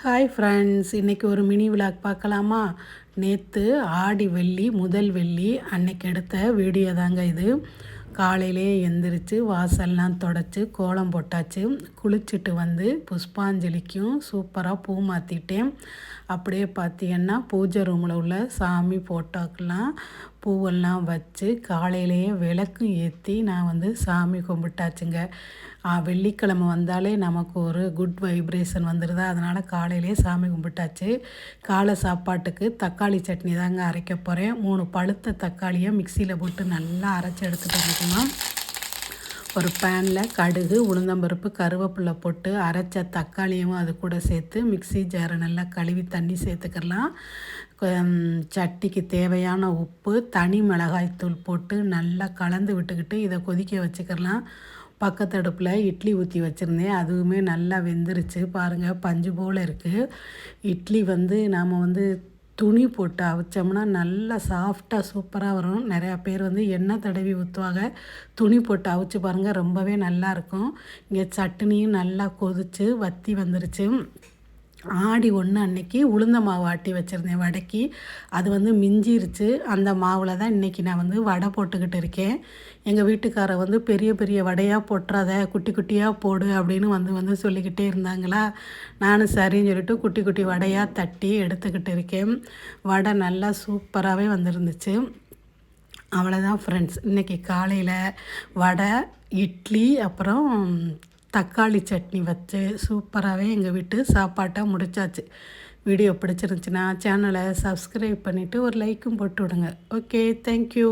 Hi friends, இன்றைக்கி ஒரு mini vlog பார்க்கலாமா? நேற்று ஆடி வெள்ளி, முதல் வெள்ளி அன்னைக்கு எடுத்த வீடியோ தாங்க இது. காலையிலே எந்திரிச்சு வாசல்லாம் தொடச்சி கோலம் போட்டாச்சு. குளிச்சுட்டு வந்து புஷ்பாஞ்சலிக்கும் சூப்பராக பூ மாற்றிட்டேன். அப்படியே பார்த்தீங்கன்னா பூஜை ரூமில் உள்ள சாமி ஃபோட்டோக்கெல்லாம் பூவெல்லாம் வச்சு காலையிலேயே விளக்கும் ஏற்றி நான் வந்து சாமி கும்பிட்டாச்சுங்க. வெள்ளிக்கிழமை வந்தாலே நமக்கு ஒரு குட் வைப்ரேஷன் வந்துடுதா, அதனால் காலையிலே சாமி கும்பிட்டாச்சு. காலை சாப்பாட்டுக்கு தக்காளி சட்னி தாங்க அரைக்க போகிறேன். 3 பழுத்த தக்காளியை மிக்சியில் போட்டு நல்லா அரைச்சி எடுத்துகிட்டு வந்துக்கணும். ஒரு பேனில் கடுகு, உளுந்தம்பருப்பு, கருவேப்பிலை போட்டு அரைச்ச தக்காளியும் அது கூட சேர்த்து மிக்சி ஜாரை நல்லா கழுவி தண்ணி சேர்த்துக்கலாம். சட்டிக்கு தேவையான உப்பு, தனி மிளகாய்த்தூள் போட்டு நல்லா கலந்து விட்டுக்கிட்டு இதை கொதிக்க வச்சுக்கலாம். பக்கத்து அடுப்பில் இட்லி ஊற்றி வச்சுருந்தேன். அதுவுமே நல்லா வெந்துருச்சு பாருங்கள், பஞ்சு போல் இருக்குது. இட்லி வந்து நாம் வந்து துணி போட்டு அவிச்சோம்னா நல்லா சாஃப்டாக சூப்பராக வரும். நிறையா பேர் வந்து எண்ணெய் தடவி ஊற்றுவாங்க. துணி போட்டு அவிச்சு பாருங்கள், ரொம்பவே நல்லாயிருக்கும். இங்கே சட்னியும் நல்லா கொதித்து வற்றி வந்துருச்சு. ஆடி 1 அன்னைக்கு உளுந்த மாவு ஆட்டி வச்சுருந்தேன் வடைக்கு. அது வந்து மிஞ்சிருச்சு. அந்த மாவில் தான் இன்றைக்கி நான் வந்து வடை போட்டுக்கிட்டு இருக்கேன். எங்கள் வீட்டுக்காரர் வந்து பெரிய பெரிய வடையாக போட்டுறாத, குட்டி குட்டியாக போடு அப்படின்னு வந்து சொல்லிக்கிட்டே இருந்தாங்களா. நானும் சரின்னு சொல்லிட்டு குட்டி குட்டி வடையாக தட்டி எடுத்துக்கிட்டு இருக்கேன். வடை நல்லா சூப்பராகவே வந்துருந்துச்சு. அவ்வளோதான் ஃப்ரெண்ட்ஸ், இன்றைக்கி காலையில் வடை, இட்லி, அப்புறம் தக்காளி சட்னி வச்சு சூப்பராகவே எங்கள் வீட்டு சாப்பாட்டை முடிச்சாச்சு. வீடியோ பிடிச்சிருந்துச்சின்னா சேனலை சப்ஸ்கிரைப் பண்ணிவிட்டு ஒரு லைக்கும் போட்டு விடுங்க. Okay, thank you.